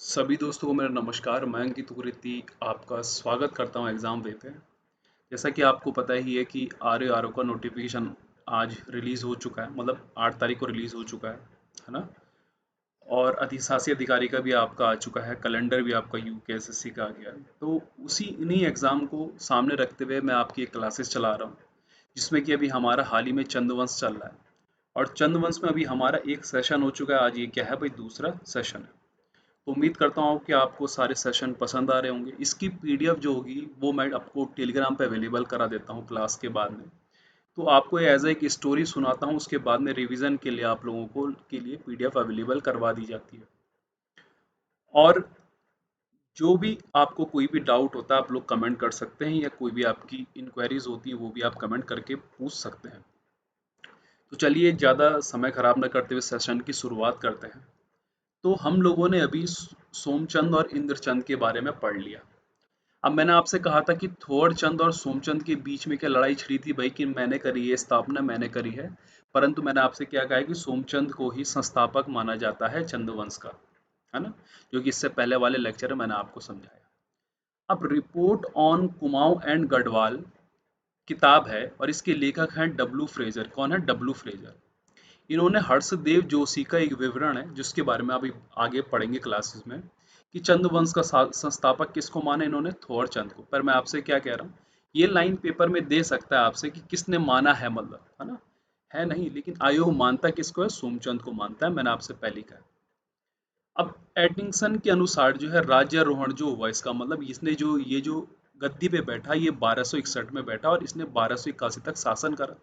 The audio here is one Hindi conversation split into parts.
सभी दोस्तों को मेरा नमस्कार। मैं अंकित उग्रेती आपका स्वागत करता हूं एग्ज़ाम वे पे। जैसा कि आपको पता ही है कि आर का नोटिफिकेशन आज रिलीज़ हो चुका है, मतलब 8 तारीख को रिलीज़ हो चुका है ना? और अधिशासी अधिकारी का भी आपका आ चुका है, कैलेंडर भी आपका यूकेएसएससी का आ गया है। तो उसी इन्हीं एग्ज़ाम को सामने रखते हुए मैं आपकी एक क्लासेस चला रहा हूँ, जिसमें कि अभी हमारा हाल ही में चंद्रवंश चल रहा है। और चंद्रवंश में अभी हमारा एक सेशन हो चुका है। आज ये क्या है भाई, दूसरा सेशन है। तो उम्मीद करता हूँ कि आपको सारे सेशन पसंद आ रहे होंगे। इसकी पीडीएफ जो होगी वो मैं आपको टेलीग्राम पे अवेलेबल करा देता हूँ क्लास के बाद में। तो आपको एज एक स्टोरी सुनाता हूँ, उसके बाद में रिवीजन के लिए आप लोगों को के लिए पीडीएफ अवेलेबल करवा दी जाती है। और जो भी आपको कोई भी डाउट होता है आप लोग कमेंट कर सकते हैं, या कोई भी आपकी इंक्वायरीज होती है वो भी आप कमेंट करके पूछ सकते हैं। तो चलिए ज़्यादा समय खराब न करते हुए सेशन की शुरुआत करते हैं। तो हम लोगों ने अभी सोमचंद और इंद्रचंद के बारे में पढ़ लिया। अब मैंने आपसे कहा था कि थोड़चंद और सोमचंद के बीच में क्या लड़ाई छिड़ी थी भाई, कि मैंने करी है स्थापना, मैंने करी है। परंतु मैंने आपसे क्या कहा है कि सोमचंद को ही संस्थापक माना जाता है चंद्रवंश का, है ना? जो कि इससे पहले वाले लेक्चर में मैंने आपको समझाया। अब report on Kumaon and Garhwal किताब है, और इसके लेखक हैं डब्ल्यू फ्रेजर। कौन है? W Fraser. इन्होंने हर्षदेव जोशी का एक विवरण है जिसके बारे में अभी आगे पढ़ेंगे क्लासेस में, कि चंद्रवंश का संस्थापक किसको माना इन्होंने? थोरचंद को। पर मैं आपसे क्या कह रहा हूँ, ये लाइन पेपर में दे सकता है आपसे कि किसने माना है, मतलब, है ना? है नहीं, लेकिन आयोग मानता किसको है? सोमचंद को मानता है। मैंने आपसे पहले कहा। अब एडिंगसन के अनुसार जो है राज्यारोहण जो हुआ, इसका मतलब इसने जो ये जो गद्दी पे बैठा, ये 1261 में बैठा और इसने 1281 तक शासन करा।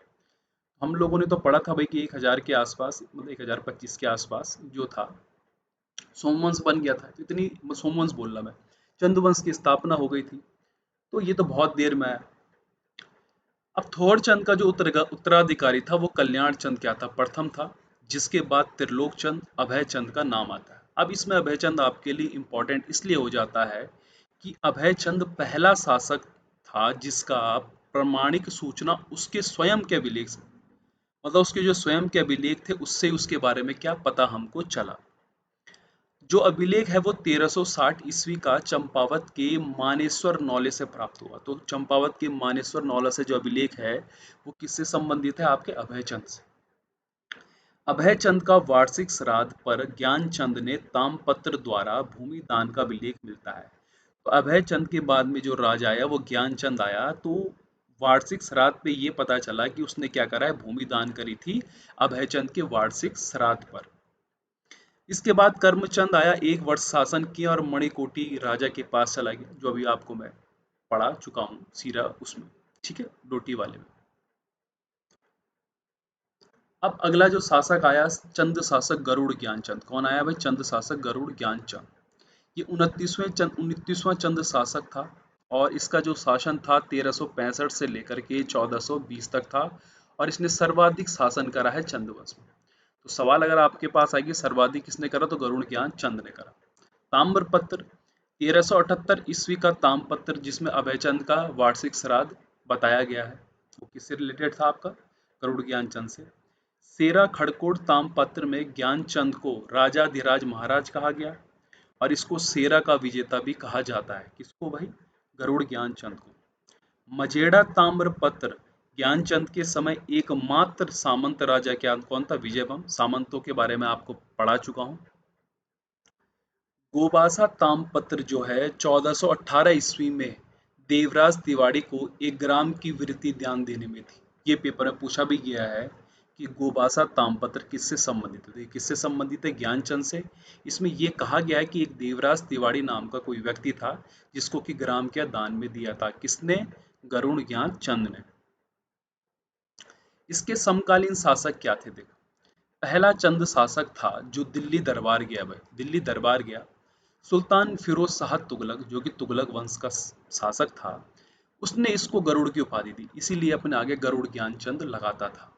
हम लोगों ने तो पढ़ा था भाई कि 1000 के आसपास, मतलब 1025 के आसपास जो था, सोमवंश बन गया था। तो इतनी सोमवंश बोल रहा मैं, चंद्रवंश की स्थापना हो गई थी। तो ये तो बहुत देर में है। अब थोरचंद का जो उत्तराधिकारी था वो कल्याण चंद क्या था? प्रथम था, जिसके बाद त्रिलोक चंद, अभय चंद का नाम आता है। अब इसमें अभय चंद आपके लिए इंपॉर्टेंट इसलिए हो जाता है कि अभय चंद पहला शासक था जिसका प्रमाणिक सूचना उसके स्वयं के अभिलेख से, मतलब उसके जो स्वयं के अभिलेख थे उससे उसके बारे में क्या पता हमको चला। जो अभिलेख है वो 1360 ईस्वी का चंपावत के मानेश्वर नौले से प्राप्त हुआ। तो चंपावत के मानेश्वर नौला से जो अभिलेख है वो किससे संबंधित है? आपके अभय चंद से। अभय चंद का वार्षिक श्राद्ध पर ज्ञानचंद ने तामपत्र द्वारा भूमि दान का अभिलेख मिलता है। तो अभय चंद के बाद में जो राजा आया वो ज्ञानचंद आया। तो वार्षिक श्राद्ध पे ये पता चला कि उसने क्या करा है? भूमि दान करी थी अभय चंद के वार्षिक श्राद्ध पर। इसके बाद कर्मचंद आया, 1 वर्ष शासन किया और मणिकोटि राजा के पास चला गया, जो अभी आपको मैं पढ़ा चुका हूँ सीरा उसमें, ठीक है, डोटी वाले में। अब अगला जो शासक आया, चंद शासक गरुड़ ज्ञानचंद। कौन आया भाई? चंद शासक गरुड़ ज्ञानचंद। ये 29वां चंद शासक था, और इसका जो शासन था 1365 से लेकर के 1420 तक था। और इसने सर्वाधिक शासन करा है चंद्रवंश में। तो सवाल अगर आपके पास आएगी सर्वाधिक किसने करा, तो गरुड़ ज्ञान चंद ने करा। ताम्रपत्र 1378 ईस्वी का ताम्रपत्र, जिसमें अभयचंद का वार्षिक श्राद्ध बताया गया है, वो किससे रिलेटेड था? आपका गरुड़ ज्ञानचंद से। सेरा खड़कोट ताम्रपत्र में ज्ञानचंद को राजाधिराज महाराज कहा गया, और इसको सेरा का विजेता भी कहा जाता है। किसको भाई? गरुड़ ज्ञानचंद को। मजेड़ा ताम्रपत्र ज्ञानचंद के समय एकमात्र सामंत राजा क्या कौन था? विजयबम। सामंतों के बारे में आपको पढ़ा चुका हूं। गोबासा ताम्रपत्र जो है 1418 ईस्वी में देवराज तिवाड़ी को 1 ग्राम की वृत्ति ध्यान देने में थी। ये पेपर में पूछा भी गया है कि गोबासा ताम्रपत्र किससे संबंधित है? किससे संबंधित है? ज्ञानचंद से। इसमें यह कहा गया है कि एक देवराज तिवाड़ी नाम का कोई व्यक्ति था जिसको कि ग्राम क्या दान में दिया था। किसने? गरुड़ ज्ञानचंद ने। इसके समकालीन शासक क्या थे? देखो, पहला चंद शासक था जो दिल्ली दरबार गया भाई, दिल्ली दरबार गया। सुल्तान फिरोज शाह तुगलक, जो कि तुगलक वंश का शासक था, उसने इसको गरुड़ की उपाधि दी, इसीलिए अपने आगे गरुड़ ज्ञानचंद लगाता था।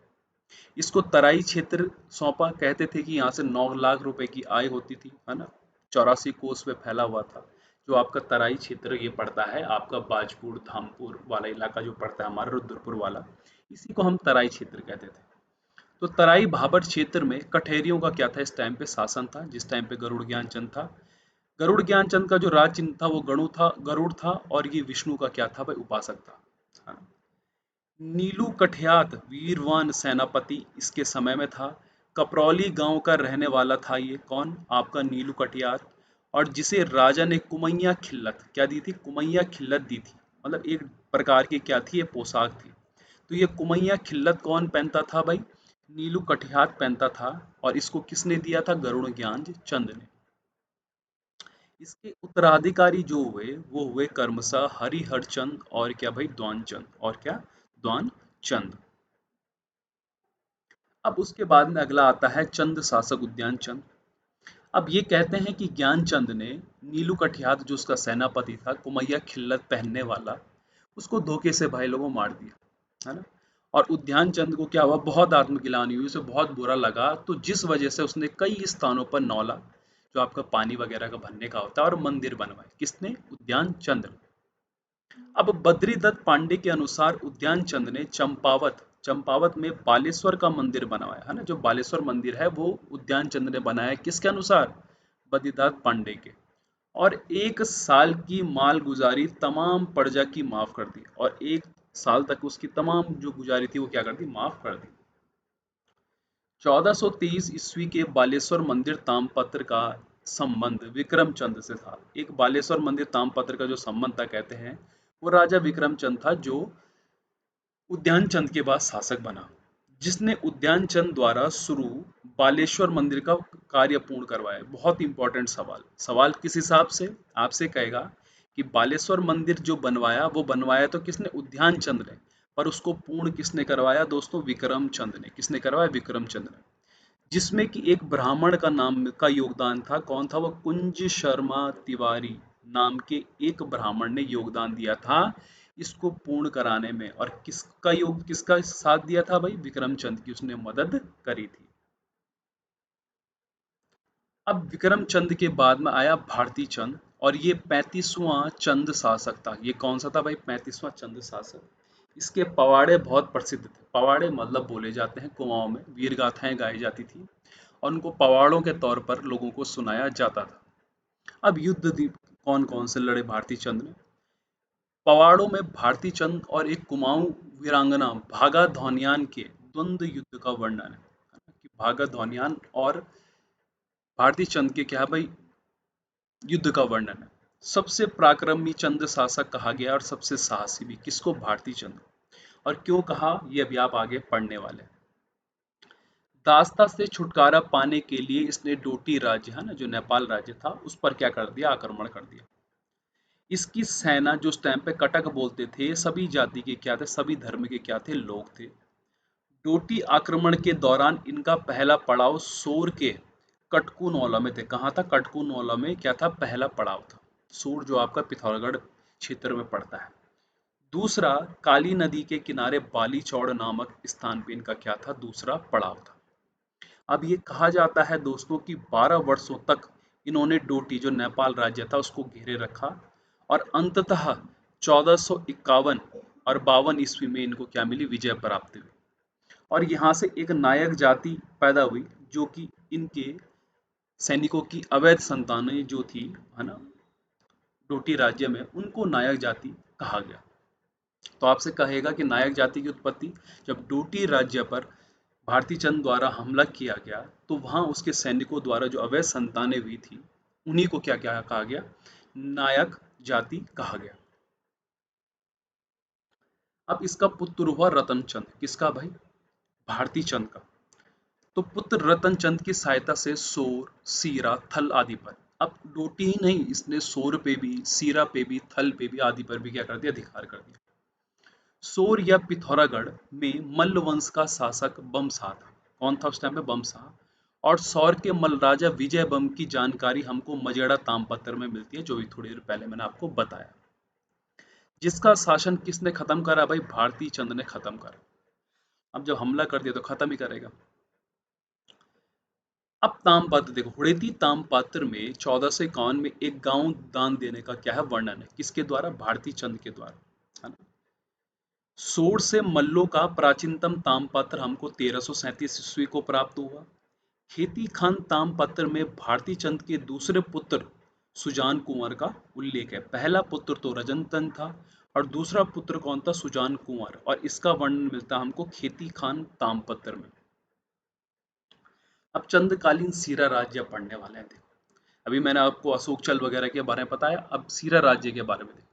इसको तराई क्षेत्र सौंपा, कहते थे कि यहाँ से 9 लाख रुपए की आय होती थी, है ना? 84 कोस पे फैला हुआ था। जो आपका तराई क्षेत्र ये पड़ता है, आपका बाजपुर धामपुर वाला इलाका जो पड़ता है हमारा, रुद्रपुर वाला, इसी को हम तराई क्षेत्र कहते थे। तो तराई भाबर क्षेत्र में कठेरियों का क्या था? इस टाइम पे शासन था, जिस टाइम पे गरुड़ ज्ञानचंद था। गरुड़ ज्ञानचंद का जो राज चिन्ह था वो गरुड़ था, और ये विष्णु का क्या था भाई, उपासक था। हाँ। नीलू कठियात वीरवान सेनापति इसके समय में था। कपरौली गांव का रहने वाला था ये कौन, आपका नीलू कठियात। और जिसे राजा ने कुमैया खिल्लत क्या दी थी, कुमैया खिल्लत दी थी, मतलब एक प्रकार की क्या थी, ये पोशाक थी। तो ये कुमैया खिल्लत कौन पहनता था भाई, नीलू कठियात पहनता था। और इसको किसने दिया था, गरुड़ ज्ञान चंद ने। इसके उत्तराधिकारी जो हुए वो हुए कर्मशः हरिहर चंद, और क्या भाई, द्वान चंद, और क्या, द्वान चंद। अब उसके बाद में अगला आता है चंद शासक उद्यान चंद। अब ये कहते हैं कि ज्ञानचंद ने नीलू कठियात जो उसका सेनापति था, कुमैया खिल्लत पहनने वाला, उसको धोखे से भाई लोगों मार दिया, है ना। और उद्यान चंद को क्या हुआ, बहुत आत्मग्लानि हुई, उसे बहुत बुरा लगा, तो जिस वजह से उसने कई स्थानों पर नौला, जो आपका पानी वगैरह का भरने का होता है, और मंदिर बनवाए, किसने, उद्यान चंद ने। अब बद्रीदत्त पांडे के अनुसार उद्यान चंद ने चंपावत चंपावत में बालेश्वर का मंदिर बनवाया, है ना, जो बालेश्वर मंदिर है वो उद्यान चंद ने बनाया, किसके अनुसार, बद्रीदत्त पांडे के। और 1 साल की माल गुजारी तमाम प्रजा की माफ कर दी, और 1 साल तक उसकी तमाम जो गुजारी थी वो क्या कर दी, माफ कर दी। 1423 ईस्वी के बालेश्वर मंदिर तामपत्र का संबंध विक्रम चंद से था। एक बालेश्वर मंदिर तामपत्र का जो संबंध था, कहते हैं वो राजा विक्रम चंद था, जो उद्यान चंद के बाद शासक बना, जिसने उद्यान चंद द्वारा शुरू बालेश्वर मंदिर का कार्य पूर्ण करवाया। बहुत इंपॉर्टेंट सवाल, सवाल किस हिसाब से आपसे कहेगा कि बालेश्वर मंदिर जो बनवाया वो बनवाया तो किसने, उद्यान चंद ने, पर उसको पूर्ण किसने करवाया दोस्तों, विक्रम चंद ने। किसने करवाया, विक्रम चंद ने। जिसमें कि एक ब्राह्मण का नाम का योगदान था, कौन था वो, कुंज शर्मा तिवारी नाम के एक ब्राह्मण ने योगदान दिया था इसको पूर्ण कराने में। और किसका साथ दिया था भाई, विक्रमचंद की उसने मदद करी थी। अब विक्रमचंद के बाद में आया भारती चंद, और ये 35वां चंद शासक था। ये कौन सा था भाई, 35वां चंद शासक। इसके पवाड़े बहुत प्रसिद्ध थे। पवाड़े मतलब बोले जाते हैं कुआं में वीर गाथाएं गाई जाती थी, और उनको पवाड़ों के तौर पर लोगों को सुनाया जाता था। अब कौन कौन से लड़े भारती चंद ने, पवाड़ों में भारती चंद और एक कुमाऊं वीरांगना भागा धौनियान के द्वंद्व युद्ध का वर्णन है कि भागा धौनियान और भारती चंद के क्या भाई, युद्ध का वर्णन है। सबसे पराक्रमी चंद शासक कहा गया, और सबसे साहसी भी, किसको, भारती चंद। और क्यों कहा, ये अभी आप आगे पढ़ने वाले हैं। दास्ता से छुटकारा पाने के लिए इसने डोटी राज्य, है ना, जो नेपाल राज्य था, उस पर क्या कर दिया, आक्रमण कर दिया। इसकी सेना जो उस टाइम पे कटक बोलते थे, सभी जाति के क्या थे, सभी धर्म के क्या थे, लोग थे। डोटी आक्रमण के दौरान इनका पहला पड़ाव सोर के कटकू नौला में थे। कहाँ था, कटकू नौला में क्या था, पहला पड़ाव था। सोर जो आपका पिथौरागढ़ क्षेत्र में पड़ता है। दूसरा, काली नदी के किनारे बाली चौड़ नामक स्थान पे इनका क्या था, दूसरा पड़ाव था। अब ये कहा जाता है दोस्तों कि 12 वर्षों तक इन्होंने डोटी जो नेपाल राज्य था उसको घेरे रखा, और अंततः 1451 और 52 ईस्वी में इनको क्या मिली, विजय प्राप्त हुई। और यहाँ से एक नायक जाति पैदा हुई, जो कि इनके सैनिकों की अवैध संतानें जो थी, है ना, डोटी राज्य में, उनको नायक जाति कहा गया। तो आपसे कहेगा कि नायक जाति की उत्पत्ति, जब डोटी राज्य पर भारती चंद द्वारा हमला किया गया, तो वहां उसके सैनिकों द्वारा जो अवैध संतानें हुई थी, उन्हीं को क्या क्या कहा गया, नायक जाति कहा गया। अब इसका पुत्र हुआ रतन चंद, किसका भाई, भारती चंद का। तो पुत्र रतन चंद की सहायता से सोर, सीरा, थल आदि पर, अब डोटी ही नहीं, इसने सोर पे भी, सीरा पे भी, थल पे भी, आदि पर भी क्या कर दिया, अधिकार कर दिया। सोर या पिथौरागढ़ में मल्ल वंश का शासक बमशाह था। कौन था उस टाइम पे, बमशाह। और सौर के मल्ल राजा विजय बम की जानकारी हमको मजेड़ा तामपत्र में मिलती है, जो भी थोड़ी देर पहले मैंने आपको बताया। जिसका शासन किसने खत्म करा भाई, भारती चंद ने खत्म करा। अब जब हमला कर दिया तो खत्म ही करेगा। अब तामपत्र देखो, हुड़ेती तामपत्र में 1451 में एक गांव दान देने का क्या है, वर्णन है, किसके द्वारा, भारती चंद के द्वारा, है ना। सोर से मल्लों का प्राचीनतम तामपत्र हमको 1337 ईस्वी को प्राप्त हुआ। खेती खान तामपत्र में भारती चंद के दूसरे पुत्र सुजान कुंवर का उल्लेख है। पहला पुत्र तो रजनतन था और दूसरा पुत्र कौन था? सुजान कुंवर। और इसका वर्णन मिलता है हमको खेती खान तामपत्र में। अब चंद्रकालीन सीरा राज्य पढ़ने वाले हैं। देखो, अभी मैंने आपको अशोक चल वगैरह के बारे में बताया, अब सीरा राज्य के बारे में देखो।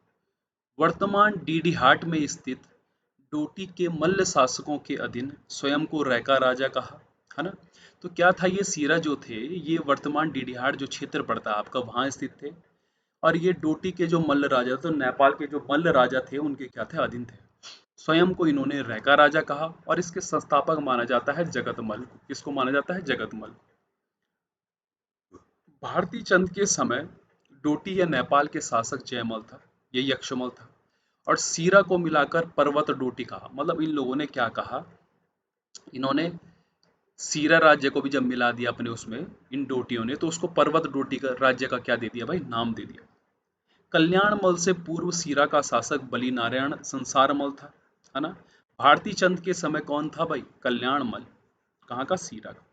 वर्तमान डीडीहाट में स्थित डोटी के मल्ल शासकों के अधीन स्वयं को रैका राजा कहा, है ना। तो क्या था, ये सीरा जो थे ये वर्तमान डीडीहाट जो क्षेत्र पड़ता है आपका वहां स्थित थे। और ये डोटी के जो मल्ल राजा, तो नेपाल के जो मल्ल राजा थे उनके क्या थे? अधीन थे। स्वयं को इन्होंने रैका राजा कहा और इसके संस्थापक माना जाता है जगतमल। किसको माना जाता है? जगतमल। भारती चंद के समय डोटी या नेपाल के शासक जयमल था, ये यक्षमल था। और सीरा को मिलाकर पर्वत डोटी कहा। मतलब इन लोगों ने क्या कहा, इन्होंने सीरा राज्य को भी जब मिला दिया अपने उसमें इन डोटियों ने, तो उसको पर्वत डोटी का राज्य का क्या दे दिया भाई? नाम दे दिया। कल्याणमल से पूर्व सीरा का शासक बलि नारायण संसारमल था, है ना। भारती चंद के समय कौन था भाई? कल्याणमल। कहाँ का? सीरा का।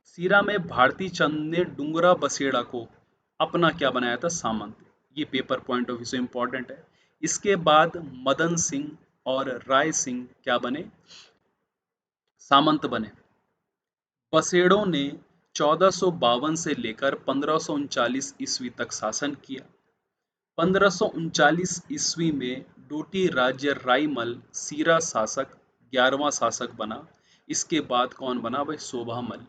सीरा में भारती चंद ने डुंगरा बसेड़ा को अपना क्या बनाया था? सामंत। ये पेपर पॉइंट ऑफ व्यू से इंपॉर्टेंट है। इसके बाद मदन सिंह और राय सिंह क्या बने? सामंत बने। बसेड़ों ने 1452 से लेकर 1539 ईस्वी तक शासन किया। 1539 ईस्वी में डोटी राज्य राईमल सीरा शासक 11वां शासक बना। इसके बाद कौन बना भाई? शोभामल।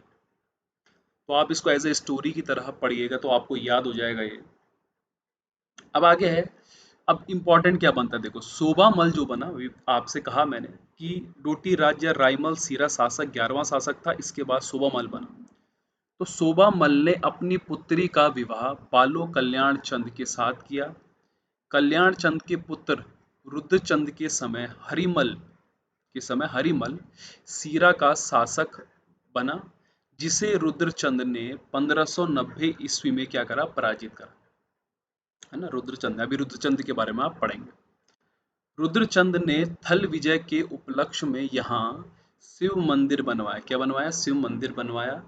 तो आप इसको एज ए स्टोरी की तरह पढ़िएगा तो आपको याद हो जाएगा ये। अब आगे है, अब इम्पोर्टेंट क्या बनता है, देखो शोभामल जो बना, आपसे कहा मैंने कि डोटी राज्य राईमल सीरा शासक 11वां शासक था, इसके बाद शोभामल बना। तो शोभामल ने अपनी पुत्री का विवाह बालो कल्याण चंद के साथ किया। कल्याण चंद के पुत्र रुद्रचंद के समय हरिमल सीरा का शासक बना, जिसे रुद्रचंद ने 1590 ईस्वी में क्या करा? पराजित करा, है ना। रुद्रचंद, अभी रुद्रचंद के बारे में आप पढ़ेंगे। रुद्रचंद ने थल विजय के उपलक्ष्य में यहाँ शिव मंदिर बनवाया। क्या बनवाया? शिव मंदिर बनवाया।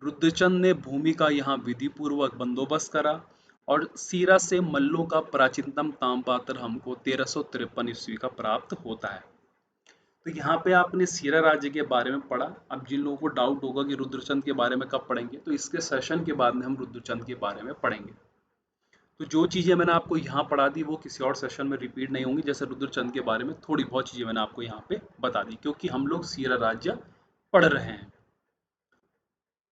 रुद्रचंद ने भूमि का यहाँ विधि पूर्वक बंदोबस्त करा। और सीरा से मल्लों का प्राचीनतम ताम्रपत्र हमको 1353 ईस्वी का प्राप्त होता है। तो यहाँ पे आपने सीरा राज्य के बारे में पढ़ा। अब जिन लोगों को डाउट होगा कि रुद्रचंद के बारे में कब पढ़ेंगे, तो इसके सेशन के बाद में हम रुद्रचंद के बारे में पढ़ेंगे। तो जो चीज़ें मैंने आपको यहाँ पढ़ा दी वो किसी और सेशन में रिपीट नहीं होंगी। जैसे रुद्रचंद के बारे में थोड़ी बहुत चीज़ें मैंने आपको यहाँ पे बता दी, क्योंकि हम लोग सीरा राज्य पढ़ रहे हैं।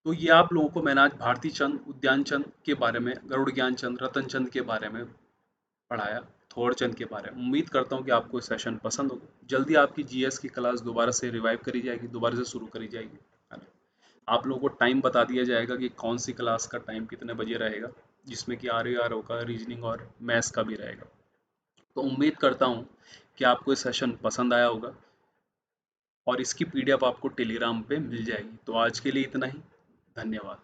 तो ये आप लोगों को मैंने आज भारती चंद, उद्यान चंद के बारे में, गरुड़ ज्ञान चंद, रतन चंद के बारे में पढ़ाया, थोड़ चंद के बारे में। उम्मीद करता हूँ कि आपको सेशन पसंद होगा। जल्दी आपकी जीएस की क्लास दोबारा से रिवाइव करी जाएगी, दोबारा से शुरू करी जाएगी, है ना। आप लोगों को टाइम बता दिया जाएगा कि कौन सी क्लास का टाइम कितने बजे रहेगा, जिसमें कि आर का रीजनिंग और मैथ्स का भी रहेगा। तो उम्मीद करता हूँ कि आपको ये सेशन पसंद आया होगा और इसकी पीडीएफ आपको टेलीग्राम पे मिल जाएगी। तो आज के लिए इतना ही। धन्यवाद।